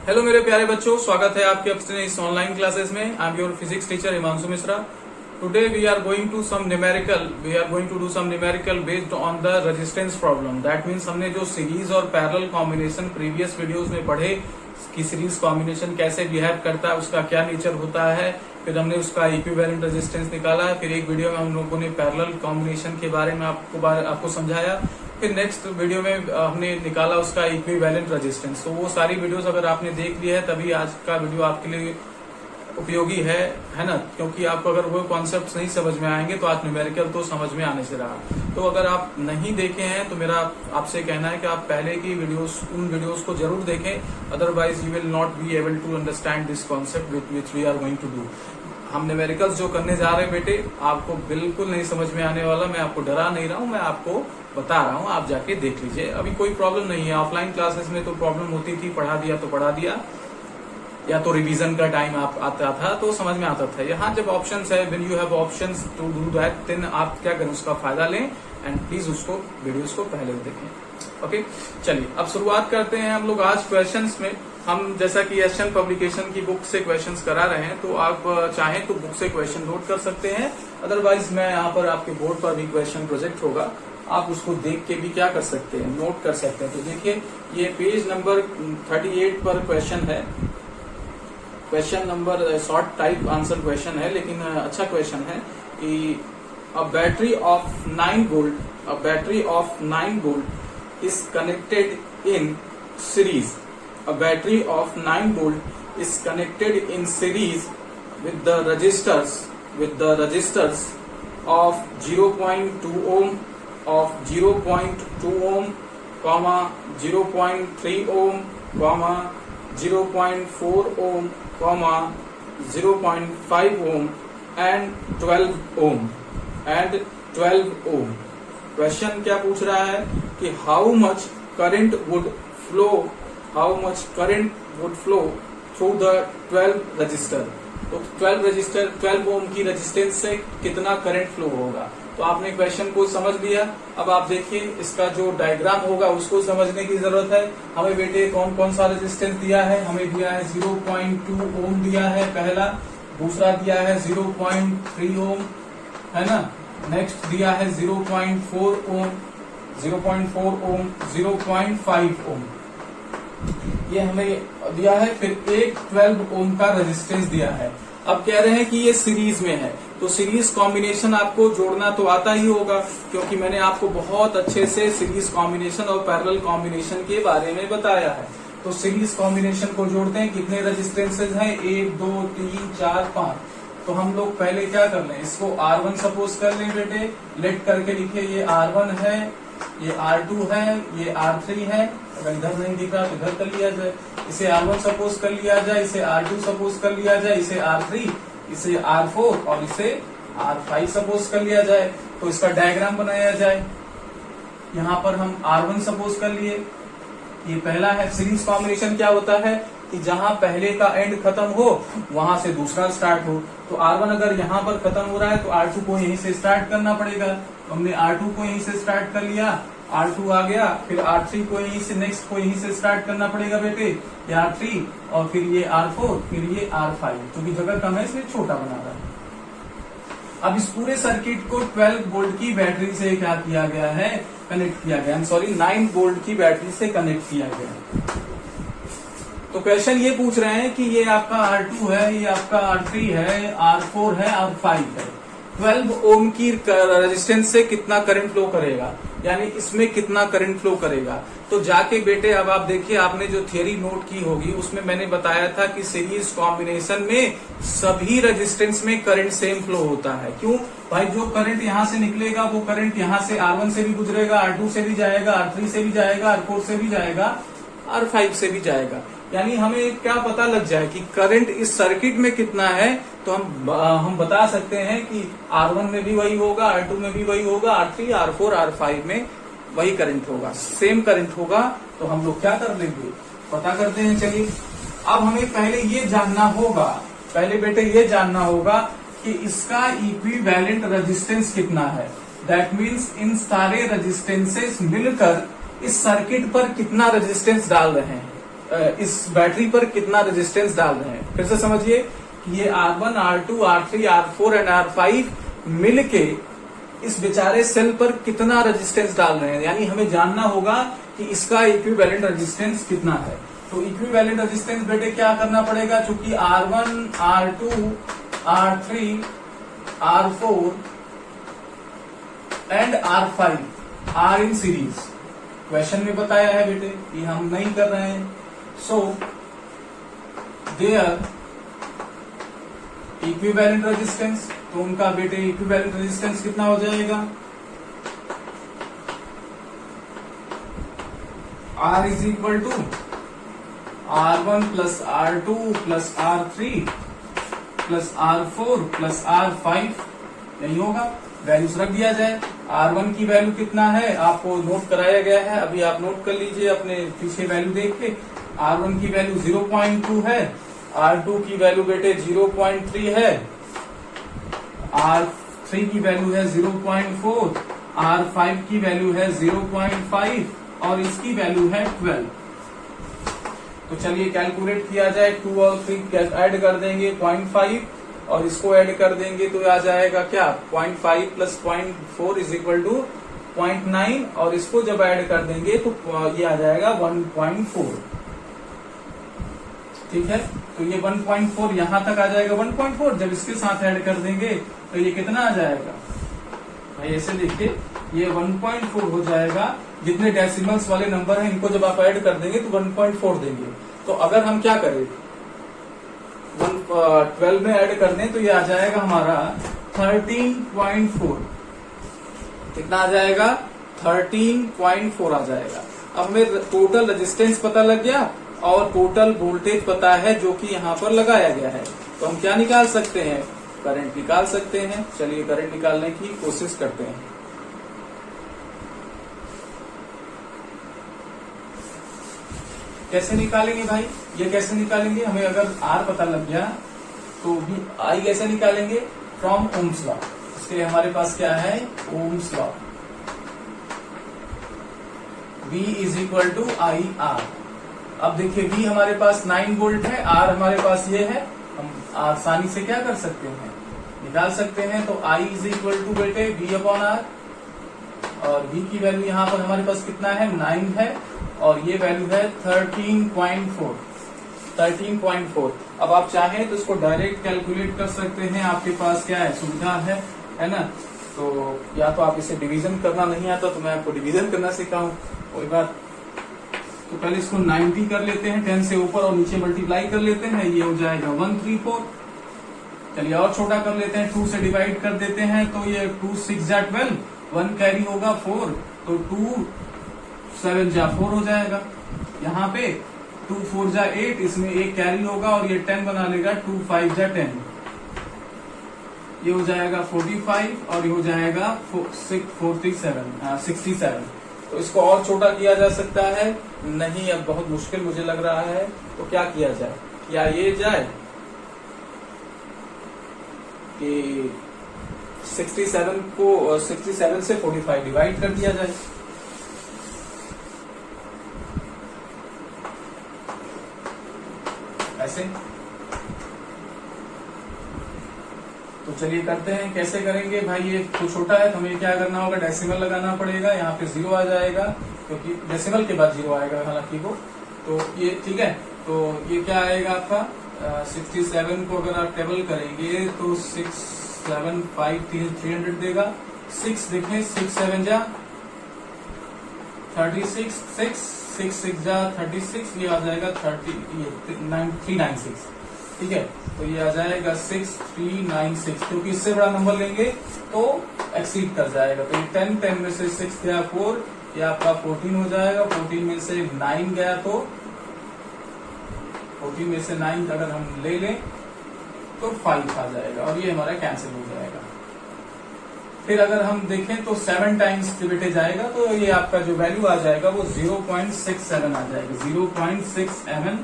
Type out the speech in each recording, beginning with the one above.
Hello मेरे प्यारे बच्चों, स्वागत है आपके अपने इस ऑनलाइन क्लासेस में। I am your physics teacher Himanshu Mishra. Today we are going to do some numerical based on the resistance problem. That means हमने जो सीरीज और पैरेलल कॉम्बिनेशन प्रीवियस वीडियोस में पढ़े कि सीरीज कॉम्बिनेशन कैसे बिहेव करता है, उसका क्या नेचर होता है, फिर हमने उसका इक्विवेलेंट रेजिस्टेंस निकाला, फिर एक वीडियो में हम लोगों ने पैरेलल कॉम्बिनेशन के बारे में आपको समझाया, फिर नेक्स्ट वीडियो में हमने निकाला उसका इक्विवेलेंट रेजिस्टेंस। तो वो सारी वीडियोस अगर आपने देख ली है तभी आज का वीडियो आपके लिए उपयोगी है ना, क्योंकि आपको अगर वो कॉन्सेप्ट्स नहीं समझ में आएंगे तो आज न्यूमेरिकल तो समझ में आने से रहा। तो अगर आप नहीं देखे हैं तो मेरा आपसे कहना है कि आप पहले की उन वीडियोस को जरूर देखें, otherwise you will not be able to understand this concept which we are going to do. हम न्यूमेरिकल्स जो करने जा रहे हैं बेटे, आपको बिल्कुल नहीं समझ में आने वाला। मैं आपको डरा नहीं रहा हूँ, मैं आपको बता रहा हूँ, आप जाके देख लीजिए। अभी कोई प्रॉब्लम नहीं है। ऑफलाइन क्लासेस में तो प्रॉब्लम होती थी, पढ़ा दिया तो पढ़ा दिया, या तो रिवीजन का टाइम आप आता था तो समझ में आता था। यहाँ जब ऑप्शंस है, when you have options to do that, then आप क्या करें, उसका फायदा लें एंड प्लीज उसको वीडियोस को पहले देखें। ओके, चलिए अब शुरुआत करते हैं हम लोग आज क्वेश्चंस में। हम जैसा कि एशियन पब्लिकेशन की बुक से क्वेश्चंस करा रहे हैं, तो आप चाहें तो बुक से क्वेश्चन नोट कर सकते हैं, अदरवाइज मैं यहाँ पर आपके बोर्ड पर भी क्वेश्चन प्रोजेक्ट होगा, आप उसको देख के भी क्या कर सकते हैं, नोट कर सकते हैं। तो देखिए, ये पेज नंबर 38 पर क्वेश्चन है। Question number short type answer question है, लेकिन अच्छा क्वेश्चन है कि a battery of 9 volt is connected in series. A battery of 9 volt is connected in series with the resistors of 0.2 ohm, of 0.2 ohm, 0.3 ohm, 0.4 ohm, 0.5 ohm and 12 ohm। Question क्या पूछ रहा है कि how much current would flow through the 12 register. तो 12 ओम की resistance से कितना current flow होगा। तो आपने क्वेश्चन को समझ लिया। अब आप देखिए, इसका जो डायग्राम होगा उसको समझने की जरूरत है। हमें बेटे कौन कौन सा रेजिस्टेंस दिया है, हमें दिया है 0.2 ओम दिया है पहला, दूसरा दिया है 0.3 ओम, है ना, नेक्स्ट दिया है 0.4 ओम, 0.5 ओम, ये हमें दिया है। फिर एक 12 ओम का रेजिस्टेंस दिया है। अब कह रहे हैं कि ये सीरीज में है, तो सीरीज कॉम्बिनेशन आपको जोड़ना तो आता ही होगा, क्योंकि मैंने आपको बहुत अच्छे से सीरीज कॉम्बिनेशन और पैरेलल कॉम्बिनेशन के बारे में बताया है। तो सीरीज कॉम्बिनेशन को जोड़ते हैं। कितने रेजिस्टेंसेज हैं, 1 2 3 4 5। तो हम लोग पहले क्या कर लें, इसको R1 सपोज कर लें बेटे, लेट करके लिखे, ये R1 है, ये R2 है, ये R3 है। अगर इधर नहीं दिख रहा तो इधर कर लिया जाए। इसे R1 सपोज कर लिया जाए, इसे R2 सपोज कर लिया जाए, इसे R3, इसे R4 और इसे R5 सपोज कर लिया जाए। तो इसका डायग्राम बनाया जाए। यहाँ पर हम R1 सपोज कर लिए, ये पहला है। सीरीज कॉम्बिनेशन क्या होता है कि जहां पहले का एंड खत्म हो वहां से दूसरा स्टार्ट हो। तो R1 अगर यहाँ पर खत्म हो रहा है तो R2 को यहीं से स्टार्ट करना पड़ेगा। तो हमने R2 को यहीं से स्टार्ट कर लिया, R2 आ गया, फिर R3 को यहीं से, नेक्स्ट को यहीं से स्टार्ट करना पड़ेगा बेटे, ये R3 और फिर ये R4, फिर ये R5, क्योंकि जगह कम है इसलिए छोटा बना रहा है। अब इस पूरे सर्किट को 12 वोल्ट की बैटरी से क्या किया गया है, कनेक्ट किया गया, 9 वोल्ट की बैटरी से कनेक्ट किया गया। तो क्वेश्चन ये पूछ रहे हैं कि ये आपका R2 है, ये आपका R3 है, R4 है, R5 है। 12 ओम की रेजिस्टेंस से कितना करंट फ्लो करेगा, यानी इसमें कितना करंट फ्लो करेगा। तो जाके बेटे अब आप देखिए, आपने जो थियरी नोट की होगी उसमें मैंने बताया था कि सीरीज कॉम्बिनेशन में सभी रेजिस्टेंस में करंट सेम फ्लो होता है। क्यों भाई, जो करंट यहाँ से निकलेगा वो करंट यहाँ से R1 से भी गुजरेगा, R2 से भी जाएगा, R3 से भी जाएगा, R4 से भी जाएगा, R5 से भी जाएगा। यानी हमें क्या पता लग जाए कि करंट इस सर्किट में कितना है, तो हम बता सकते हैं कि R1 में भी वही होगा, R2 में भी वही होगा, R3 R4 R5 में वही करंट होगा, सेम करंट होगा। तो हम लोग क्या कर लेंगे, पता करते हैं। चलिए, अब हमें पहले ये जानना होगा, पहले बेटे ये जानना होगा कि इसका इक्विवेलेंट रेजिस्टेंस कितना है। दैट मीन्स इन सारे रेजिस्टेंसेस मिलकर इस सर्किट पर कितना रेजिस्टेंस डाल रहे हैं। इस बैटरी पर कितना रेजिस्टेंस डाल रहे हैं। फिर से समझिए कि ये R1, R2, R3, R4 and R5 मिलके इस बेचारे सेल पर कितना रेजिस्टेंस डाल रहे हैं, यानी हमें जानना होगा कि इसका इक्विवेलेंट रेजिस्टेंस कितना है। तो इक्विवेलेंट रेजिस्टेंस बेटे क्या करना पड़ेगा, चूंकि R1, R2, R3, R4 and R5 are in series. Question में बताया है बेटे, ये हम नहीं कर रहे हैं। सो देयर इक्विवेलेंट रेजिस्टेंस, तो उनका बेटे इक्विवेलेंट रेजिस्टेंस कितना हो जाएगा, R is equal to R1 plus R2 plus R3 plus R4 plus R5, यही होगा। वैल्यूज रख दिया जाए। R1 की वैल्यू कितना है आपको नोट कराया गया है, अभी आप नोट कर लीजिए अपने पीछे वैल्यू देख के। R1 की वैल्यू 0.2 है, R2 की वैल्यू बेटे 0.3 है, R3 की वैल्यू है 0.4, R5 की वैल्यू है 0.5 और इसकी वैल्यू है 12। तो चलिए कैलकुलेट किया जाए। 2 और 3 ऐड कर देंगे 0.5 और इसको ऐड कर देंगे तो आ जाएगा क्या, 0.5 प्लस 0.4 इज इक्वल टू 0.9 और इसको जब ऐड कर देंगे तो ये आ जाएगा 1.4। ठीक है, तो ये 1.4 यहां तक आ जाएगा 1.4। जब इसके साथ ऐड कर देंगे तो ये कितना आ जाएगा भाई, ऐसे देखिए ये 1.4 हो जाएगा। जितने डेसिमल्स वाले नंबर हैं इनको जब आप ऐड कर देंगे तो 1.4 देंगे। तो अगर हम क्या करें 12 में ऐड कर दें तो ये आ जाएगा हमारा 13.4। कितना आ जाएगा, 13.4 आ जाएगा। अब हमें टोटल रेजिस्टेंस पता लग गया और टोटल वोल्टेज पता है जो कि यहाँ पर लगाया गया है। तो हम क्या निकाल सकते हैं, करंट निकाल सकते हैं। चलिए करंट निकालने की कोशिश करते हैं। कैसे निकालेंगे भाई, ये कैसे निकालेंगे, हमें अगर R पता लग गया तो भी I कैसे निकालेंगे, फ्रॉम ओम्स लॉ। इसके हमारे पास क्या है, Ohm's law. V is equal to I R. अब देखिए V हमारे पास 9 वोल्ट है, R हमारे पास ये है, हम आसानी से क्या कर सकते हैं, निकाल सकते हैं। तो I इज इक्वल टू बेटे V अपॉन R और V की वैल्यू यहाँ पर हमारे पास कितना है, 9 है और ये वैल्यू है 13.4। 13.4। अब आप चाहें तो इसको डायरेक्ट कैलकुलेट कर सकते हैं, आपके पास क्या है, सुविधा है ना। तो या तो आप इसे डिवीजन करना नहीं आता तो मैं आपको डिवीजन करना सिखाऊं, कोई बात। तो पहले इसको 90 कर लेते हैं, 10 से ऊपर और नीचे मल्टीप्लाई कर लेते हैं, ये हो जाएगा 134। चलिए और छोटा कर लेते हैं, 2 से डिवाइड कर देते हैं तो ये 2 6 जा 12, 1 कैरी होगा 4, तो 2 7 जा 4 हो जाएगा। यहाँ पे 2 4 जा 8, इसमें 1 कैरी होगा और ये 10 बना लेगा, 2 5 जा 10, ये हो जाएगा 45 और ये हो जाएगा 67। तो इसको और छोटा किया जा सकता है, नहीं अब बहुत मुश्किल मुझे लग रहा है। तो क्या किया जाए, या ये जाए कि 67 से 45 डिवाइड कर दिया जाए। ऐसे तो चलिए करते हैं, कैसे करेंगे भाई। ये तो छोटा है तो हमें क्या करना होगा, डेसिमल लगाना पड़ेगा। यहाँ पे 0 आ जाएगा क्योंकि डेसिमल के बाद 0 आएगा हालांकि वो, तो ये ठीक है। तो ये क्या आएगा आपका 67 को अगर आप टेबल करेंगे तो 6 7 5 300 देगा। 6 देखें, 6 7 जा 36, 6 6 जा 36, ये आ जाएगा 396। ठीक है, तो ये आ जाएगा 6396, क्योंकि इससे बड़ा नंबर लेंगे तो एक्सीड कर जाएगा। तो ये 10 में से 6 गया 4, ये आपका 14 हो जाएगा। 14 में से 9 गया तो 14 में से 9 अगर हम ले लें तो 5 आ जाएगा और ये हमारा कैंसिल हो जाएगा। फिर अगर हम देखें तो 7 टाइम्स बेटे जाएगा तो ये आपका जो वैल्यू आ जाएगा वो 0.67 आ जाएगा, 0.67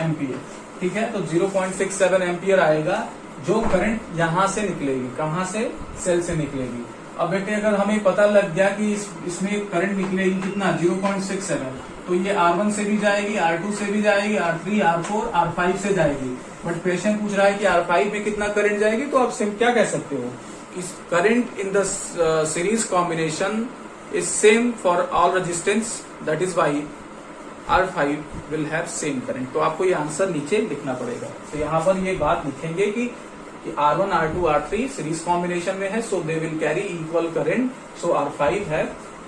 एम्पियर। ठीक है, तो 0.67 एम्पियर आएगा जो करंट यहां से निकलेगी, कहां से, सेल से निकलेगी। अब बेटे अगर हमें पता लग गया कि इसमें करंट निकलेगी कितना, 0.67, तो ये R1 से भी जाएगी, R2 से भी जाएगी, R3, R4, R5 से जाएगी। बट क्वेश्चन पूछ रहा है कि R5 में कितना करंट जाएगी, तो आप सिम क्या कह सकते हो कि current in the series combination is same for all resistance, that is why R5 will have same current. तो आपको ये आंसर नीचे लिखना पड़ेगा। तो यहाँ पर ये बात लिखेंगे कि R1, R2, R3 series combination में है, so they will carry equal current, so R5 है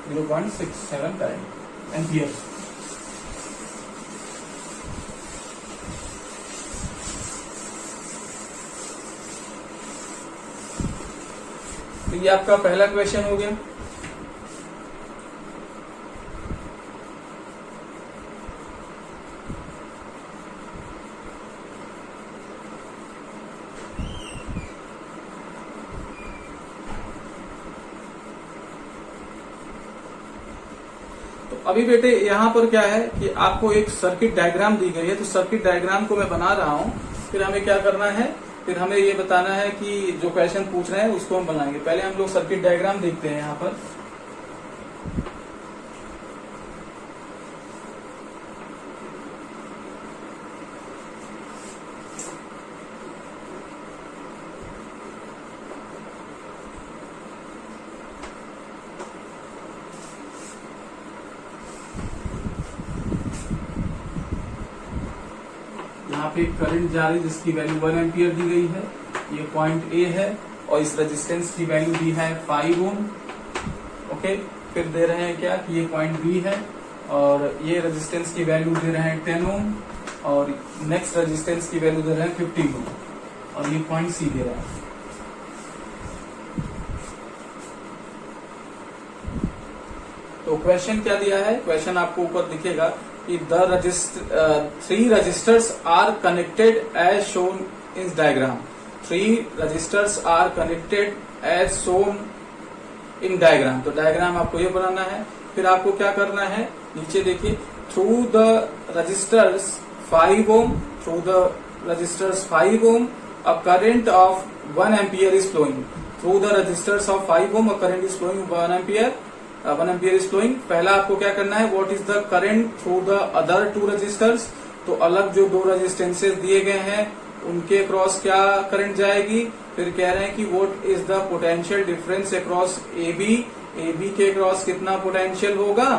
0.67 करंट एम्पियर। तो ये आपका पहला क्वेश्चन हो गया। अभी बेटे यहाँ पर क्या है कि आपको एक सर्किट डायग्राम दी गई है, तो सर्किट डायग्राम को मैं बना रहा हूँ। फिर हमें क्या करना है, फिर हमें ये बताना है कि जो क्वेश्चन पूछ रहे हैं उसको हम बनाएंगे। पहले हम लोग सर्किट डायग्राम देखते हैं यहाँ पर। यहाँ पे करंट जा रही है जिसकी वैल्यू 1 एम्पियर दी गई है, ये पॉइंट ए है, और इस रेजिस्टेंस की वैल्यू दी है 5 ओम। ओके, फिर दे रहे हैं क्या कि ये पॉइंट बी है, और ये रेजिस्टेंस की वैल्यू दे रहे हैं 10 ओम, और नेक्स्ट रेजिस्टेंस की वैल्यू दे रहे हैं 15 ओम, और ये पॉइंट सी दे रहा है। तो क्वेश्चन क्या दिया है, क्वेश्चन आपको ऊपर दिखेगा कि the 3 resistors are connected as shown in diagram. 3 resistors are connected as shown in diagram. तो डायग्राम आपको ये बनाना है। फिर आपको क्या करना है, नीचे देखिए, through the resistors 5 ohm, through the resistors 5 ohm a current of 1 ampere is flowing. Through the resistors of 5 ohm a current is flowing 1 ampere is flowing. पहला आपको क्या करना है, what is the current through the other 2 resistors. तो अलग जो 2 resistances दिए गए हैं उनके क्रॉस क्या करंट जाएगी। फिर कह रहे हैं कि what is the potential difference across AB, AB के क्रॉस कितना पोटेंशियल होगा,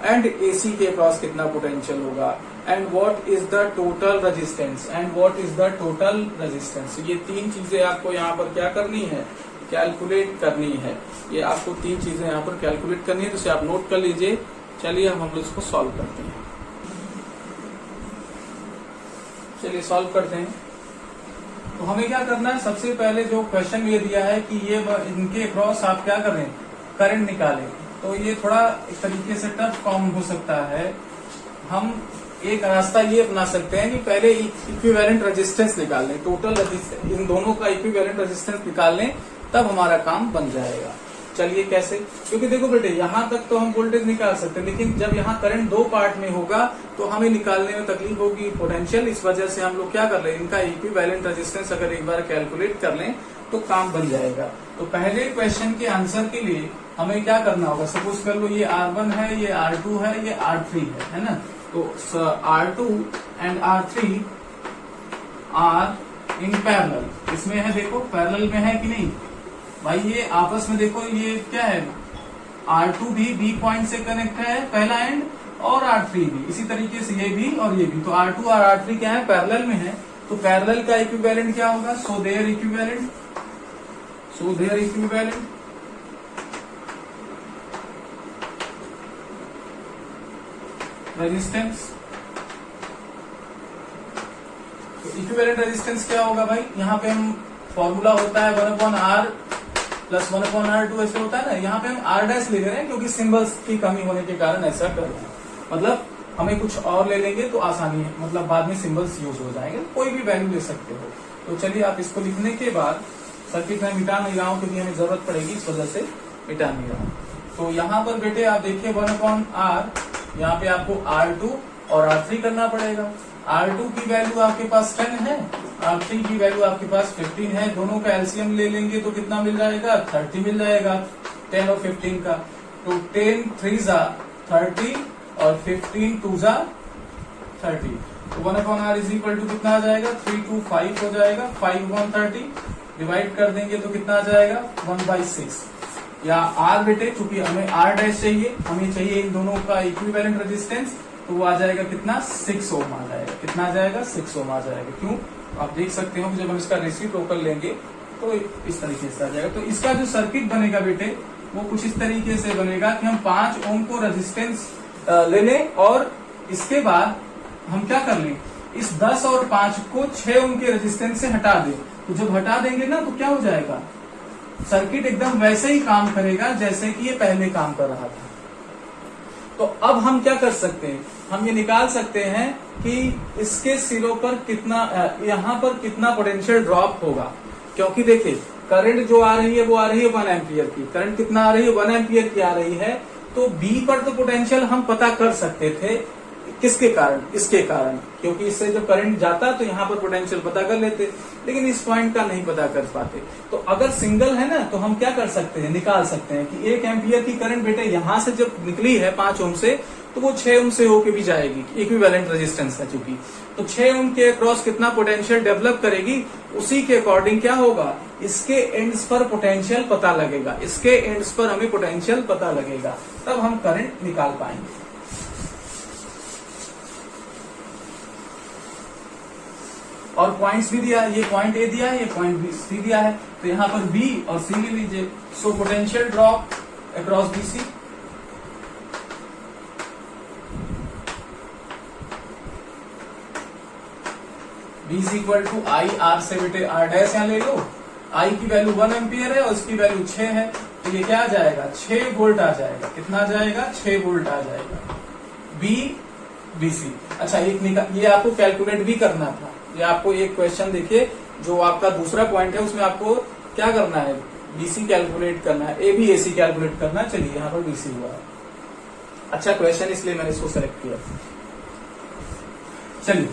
एंड AC के क्रॉस कितना पोटेंशियल होगा, and what is the total resistance, and what is the total resistance. ये 3 चीजें आपको यहाँ पर क्या करनी है, कैलकुलेट करनी है। ये आपको 3 चीजें यहाँ पर कैलकुलेट करनी है, तो इसे आप नोट कर लीजिए। चलिए हम लोग इसको सॉल्व करते हैं। चलिए सॉल्व करते हैं। तो हमें क्या करना है, सबसे पहले जो क्वेश्चन ये दिया है कि ये इनके क्रॉस आप क्या कर रहे हैं, करंट निकालें। तो ये थोड़ा एक तरीके से टफ काम हो सकता है। हम एक रास्ता ये अपना सकते हैं कि पहले इक्विवेलेंट रेजिस्टेंस निकाल लें, टोटल रेजिस्टेंस, इन दोनों का इक्विवेलेंट रेजिस्टेंस निकाल लें, तब हमारा काम बन जाएगा। चलिए कैसे, क्योंकि देखो बेटे यहाँ तक तो हम वोल्टेज निकाल सकते हैं, लेकिन जब यहाँ करंट 2 पार्ट में होगा तो हमें निकालने में तकलीफ होगी पोटेंशियल। इस वजह से हम लोग क्या कर लें, इनका इक्विवेलेंट रेजिस्टेंस अगर एक बार कैलकुलेट कर लें तो काम बन जाएगा। तो पहले क्वेश्चन के आंसर के लिए हमें क्या करना होगा, सपोज कर लो ये R1 है, ये R2 है, ये R3 है ना। तो R2 and R3 are in parallel. इसमें है, देखो पैरेलल में है कि नहीं भाई, ये आपस में देखो, ये क्या है, R2 भी B पॉइंट से कनेक्ट है पहला एंड, और R3 भी इसी तरीके से, ये भी और ये भी। तो R2 और R3 क्या है, पैरेलल में है। तो पैरेलल का इक्विवेलेंट क्या होगा, सो देयर इक्विवेलेंट, रेजिस्टेंस। तो इक्विवेलेंट रेजिस्टेंस क्या होगा भाई, यहाँ पे हम फॉर्मूला होता है 1/R प्लस 1/R2, ऐसे होता है ना। यहाँ पे हम R' ले रहे हैं क्योंकि सिंबल्स की कमी होने के कारण ऐसा कर रहे हैं। मतलब हमें कुछ और ले लेंगे तो आसानी है, मतलब बाद में सिंबल्स यूज हो जाएंगे, कोई भी वैल्यू ले सकते हो। तो चलिए आप इसको लिखने के बाद, सर्किट में मिटा नहीं रहा हूँ क्योंकि हमें जरूरत पड़ेगी, इस वजह से मिटा नहीं रहा हूँ। तो यहाँ पर बेटे आप देखिए 1/R, यहाँ पे आपको R2 और R3 करना पड़ेगा। R2 की वैल्यू आपके पास 10 है, R3 की वैल्यू आपके पास 15 है। दोनों का एलसीएम ले लेंगे तो कितना मिल जाएगा, 30 मिल जाएगा 10 और 15 का। तो 10 3 जा 30 और 15 2 जा 30, तो 1/r इज इक्वल टू कितना आ जाएगा 3 2 5 हो जाएगा, 5 1 30 डिवाइड कर देंगे तो कितना आ जाएगा 1/6, या r बेटे चूंकि हमें r डैश चाहिए, हमें चाहिए इन दोनों का इक्विवेलेंट रेजिस्टेंस, तो वो आ जाएगा कितना 6 ओम आ जाएगा, कितना आ जाएगा 6 ओम आ जाएगा। क्यों, आप देख सकते हो कि जब हम इसका रेसिप्रोकल लेंगे तो इस तरीके से आ जाएगा। तो इसका जो सर्किट बनेगा बेटे वो कुछ इस तरीके से बनेगा कि हम 5 ओम को रेजिस्टेंस ले लें और इसके बाद हम क्या कर लें, इस 10 और 5 को 6 ओम के रेजिस्टेंस से हटा दें। तो जब हटा देंगे ना तो क्या हो जाएगा, सर्किट एकदम वैसे ही काम करेगा जैसे कि ये पहले काम कर रहा था। तो अब हम क्या कर सकते हैं, हम ये निकाल सकते हैं कि इसके सिरों पर कितना, यहाँ पर कितना पोटेंशियल ड्रॉप होगा। क्योंकि देखिए करंट जो आ रही है वो आ रही है 1 एम्पियर की, करंट कितना आ रही है 1 एम्पियर की आ रही है, तो बी पर तो पोटेंशियल हम पता कर सकते थे, किसके कारण, इसके कारण, क्योंकि इससे जब करंट जाता तो यहाँ पर पोटेंशियल पता कर लेते, लेकिन इस पॉइंट का नहीं पता कर पाते। तो अगर सिंगल है ना तो हम क्या कर सकते हैं, निकाल सकते हैं कि 1 एम्पियर की करंट बेटे यहाँ से जब निकली है 5 ओम से, तो वो 6 ओम से होके भी जाएगी, इक्विवेलेंट रेजिस्टेंस है चूंकि, तो 6 ओम के अक्रॉस कितना पोटेंशियल डेवलप करेगी, उसी के अकॉर्डिंग क्या होगा, इसके एंड्स पर पोटेंशियल पता लगेगा, इसके एंड्स पर हमें पोटेंशियल पता लगेगा, तब हम करंट निकाल पाएंगे। और पॉइंट्स भी दिया है, ये पॉइंट ए दिया है, ये पॉइंट बी सी दिया है, तो यहाँ पर बी और सी ले लीजिए। So potential drop across BC, V is equal to I R से बेटे आर डैश यहाँ ले लो, आई की वैल्यू 1 एम्पियर है और इसकी वैल्यू 6 है, तो ये क्या आ जाएगा 6 वोल्ट आ जाएगा, कितना आ जाएगा 6 वोल्ट आ जाएगा, बी बी सी। अच्छा ये आपको कैलकुलेट भी करना था, ये आपको एक क्वेश्चन देखिए जो आपका दूसरा पॉइंट है उसमें आपको क्या करना है, बीसी कैलकुलेट करना है, A B A C calculate करना। चलिए यहाँ पर बीसी हुआ है, अच्छा क्वेश्चन इसलिए मैंने इसको सेलेक्ट किया। चलिए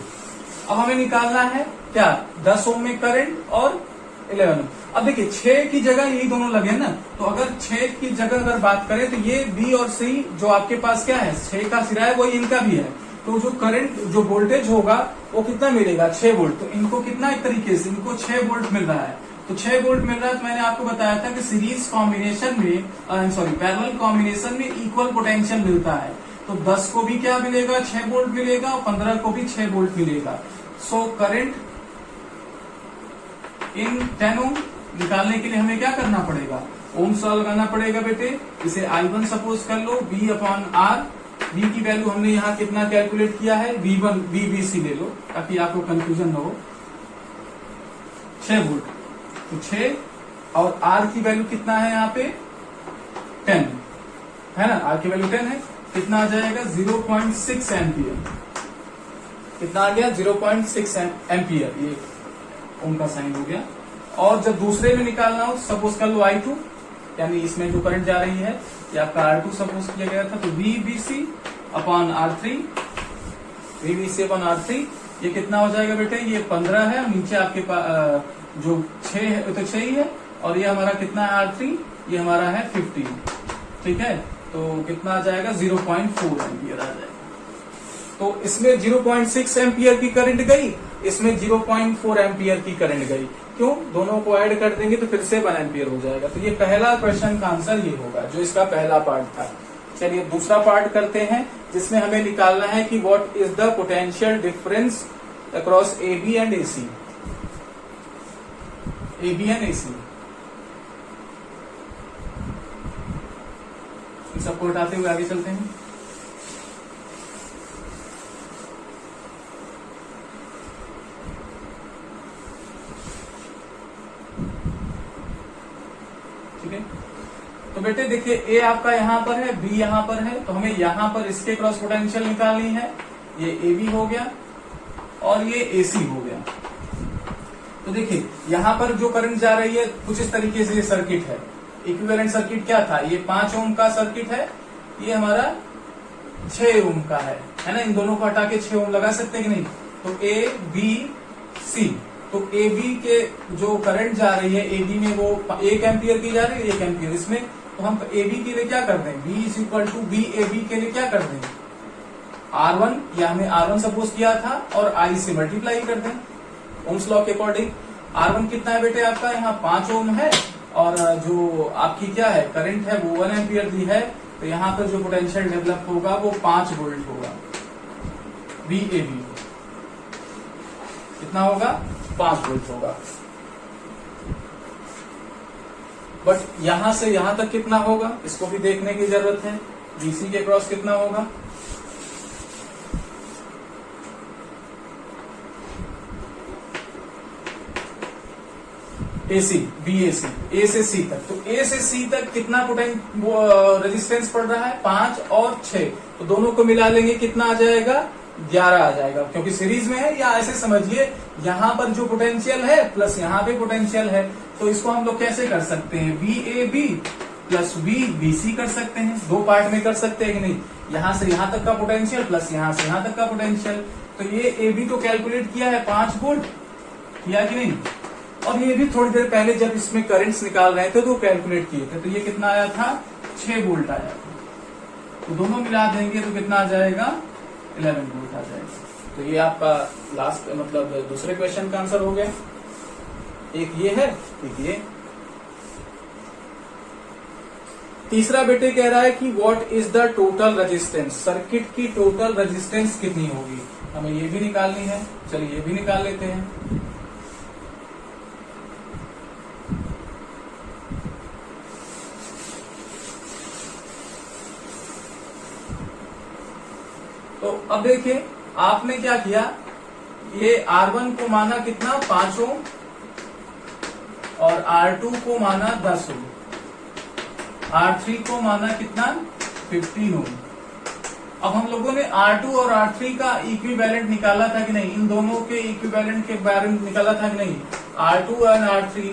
अब हमें निकालना है क्या 10 ओम में करंट और 11 ओम। अब देखिए 6 की जगह यही दोनों लगे ना, तो अगर 6 की जगह अगर बात करें तो ये बी और सी जो आपके पास क्या है 6 का सिरा है वही इनका भी है, तो जो करंट जो वोल्टेज होगा वो कितना मिलेगा 6 वोल्ट, तो इनको कितना एक तरीके से इनको 6 वोल्ट मिल रहा है, तो 6 वोल्ट मिल रहा है। तो मैंने आपको बताया था कि सीरीज कॉम्बिनेशन में पैरेलल कॉम्बिनेशन में इक्वल पोटेंशियल मिलता है, तो 10 को भी क्या मिलेगा 6 वोल्ट मिलेगा और 15 को भी 6 वोल्ट मिलेगा। सो करंट इन 10 ओम निकालने के लिए हमें क्या करना पड़ेगा, ओम्स लॉ लगाना पड़ेगा बेटे। इसे I1 सपोज कर लो, V अपॉन R, V की वैल्यू हमने यहाँ कितना कैलकुलेट किया है V1 VBC ले लो ताकि आपको कंफ्यूजन न हो, 6 वोल्ट, तो 6 और R की वैल्यू कितना है यहाँ पे 10 है ना, R की वैल्यू 10 है, कितना आ जाएगा 0.6 एम्पियर, कितना आ गया 0.6 एम्पियर, ये ओम का साइन हो गया। और जब दूसरे में निकालना हो सपोज कर लो I2, यानी इसमें जो करंट जा रही है ये आपका R2 सपोज किया गया था, तो VBC upon R3, VBC upon R3 ये कितना हो जाएगा बेटे, ये 15 है, नीचे आपके पास जो 6 है तो 6 ही है, और ये हमारा कितना है R3, ये हमारा है 15, ठीक है, तो कितना आ जाएगा 0.4 एम्पियर आ जाएगा। तो इसमें 0.6 एम्पियर की करंट गई, इसमें 0.4 एम्पियर की करंट गई, क्यों, दोनों को ऐड कर देंगे तो फिर से 1 एम्पियर हो जाएगा। तो ये पहला क्वेश्चन का आंसर ये होगा जो इसका पहला पार्ट था। चलिए दूसरा पार्ट करते हैं जिसमें हमें निकालना है कि what is the potential difference across A B and A C, A B and A C. इन सबको हटाते हुए आगे चलते हैं। ठीक है, तो बेटे देखिए ए आपका यहाँ पर है, बी यहाँ पर है, तो हमें यहाँ पर इसके क्रॉस पोटेंशियल निकालनी है, ये ए बी हो गया और ये ए सी हो गया। तो देखिए यहाँ पर जो करंट जा रही है कुछ इस तरीके से ये सर्किट है, इक्विवेलेंट सर्किट क्या था, ये 5 ओम का सर्किट है, ये हमारा 6 ओम का है ना, इन दोनों को हटा के 6 ओम लगा सकते हैं कि नहीं। तो ए बी सी, तो ए बी के जो करंट जा रही है ए बी में वो 1 एम्पियर की जा रही है, 1 एम्पियर इसमें, तो हम ए बी के लिए क्या कर दें, V is equal to V A B के लिए क्या कर दें, R1 या हमने R1 सपोज किया था और I से मल्टीप्लाई कर दें ओम्स लॉ के अकॉर्डिंग। R1 कितना है बेटे आपका, यहाँ 5 ओम है और जो आपकी क्या है करंट है वो 1 एम्पियर दी है, तो यहाँ पर जो पोटेंशियल डेवलप होगा वो 5 वोल्ट होगा। VAB कितना होगा, 5 वोल्ट होगा। बट यहां से यहां तक कितना होगा इसको भी देखने की जरूरत है। BC के क्रॉस कितना होगा, AC BAC A से C तक, तो A से C तक कितना रेजिस्टेंस पड़ रहा है, 5 और 6, तो दोनों को मिला लेंगे कितना आ जाएगा, 11 आ जाएगा, क्योंकि सीरीज में है। या ऐसे समझिए यहाँ पर जो पोटेंशियल है प्लस यहाँ पे पोटेंशियल है, तो इसको हम लोग कैसे कर सकते हैं, VAB प्लस VBC कर सकते हैं, दो पार्ट में कर सकते हैं कि नहीं, यहाँ से यहाँ तक का पोटेंशियल प्लस यहाँ से यहाँ तक का पोटेंशियल। तो ये AB तो कैलकुलेट किया है 5 वोल्ट, किया कि नहीं, और ये भी थोड़ी देर पहले जब इसमें करंट्स निकाल रहे थे तो कैलकुलेट किए थे, तो ये कितना आया था, 6 वोल्ट आया था। तो दोनों मिला देंगे तो कितना आ जाएगा, 11 वोल्ट आ जाएगा। तो ये आपका लास्ट मतलब दूसरे क्वेश्चन का आंसर हो गया। एक ये है, एक ये। तीसरा बेटे कह रहा है कि what is the total resistance, circuit की टोटल रेजिस्टेंस कितनी होगी, हमें ये भी निकालनी है। चलिए ये भी निकाल लेते हैं। तो अब देखिए आपने क्या किया, ये R1 को माना कितना, 5 ओम और R2 को माना 10 ओम, R3 को माना कितना, 15 ओम। अब हम लोगों ने R2 और R3 का इक्विवेलेंट निकाला था कि नहीं, इन दोनों के इक्विवेलेंट के बारे में निकाला था कि नहीं, R2 और R3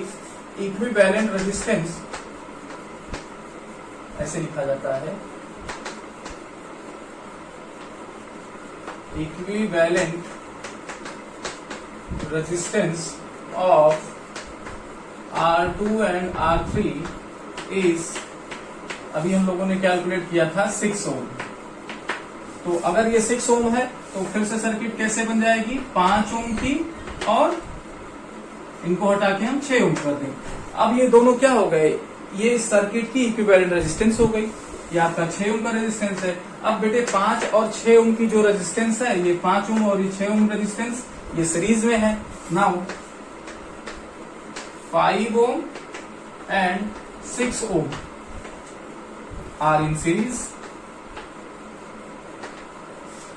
इक्विवेलेंट रेजिस्टेंस ऐसे लिखा जाता है, equivalent resistance of R2 and R3 is, अभी हम लोगों ने कैलकुलेट किया था 6 ओम। तो अगर ये 6 ओम है तो फिर से सर्किट कैसे बन जाएगी, 5 ओम की और इनको हटा के हम 6 ओम कर दें। अब ये दोनों क्या हो गए, ये सर्किट की इक्विवेलेंट रेजिस्टेंस हो गई, ये आपका 6 ओम का रेजिस्टेंस है। अब बेटे 5 और 6 ओम की जो रेजिस्टेंस है, ये 5 ओम और ये 6 ओम रेजिस्टेंस ये सीरीज में है। Now 5 ohm and 6 ohm are in series.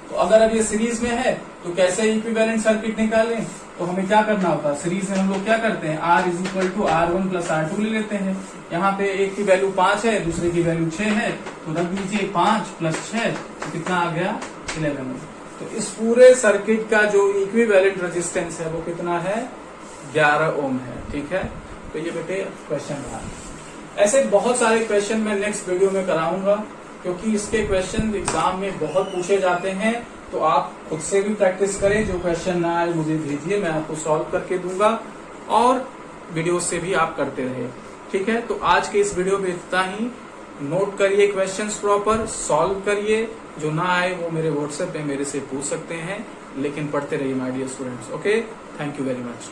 तो अगर अब ये सीरीज में है तो कैसे इक्विवेलेंट सर्किट निकालें, तो हमें क्या करना होता है, सीरीज में हम लोग क्या करते हैं, R is equal to R1 plus R2 ले लेते हैं। यहाँ पे एक की वैल्यू 5 है, दूसरे की वैल्यू 6 है, तो रख दीजिए 5 प्लस 6, तो कितना आ गया, 11। तो इस पूरे सर्किट का जो इक्विवेलेंट रेजिस्टेंस है वो कितना है, 11 ओम है। ठीक है, तो ये बेटे क्वेश्चन रहा। ऐसे बहुत सारे क्वेश्चन मैं नेक्स्ट वीडियो में कराऊंगा, क्योंकि इसके क्वेश्चन एग्जाम में बहुत पूछे जाते हैं। तो आप खुद से भी प्रैक्टिस करें, जो क्वेश्चन ना आए मुझे भेजिए, मैं आपको सॉल्व करके दूंगा, और वीडियो से भी आप करते रहे। ठीक है, तो आज के इस वीडियो में इतना ही। नोट करिए क्वेश्चंस प्रॉपर, सॉल्व करिए, जो ना आए वो मेरे व्हाट्सएप पे मेरे से पूछ सकते हैं, लेकिन पढ़ते रहिए my dear students. Okay, thank you very much.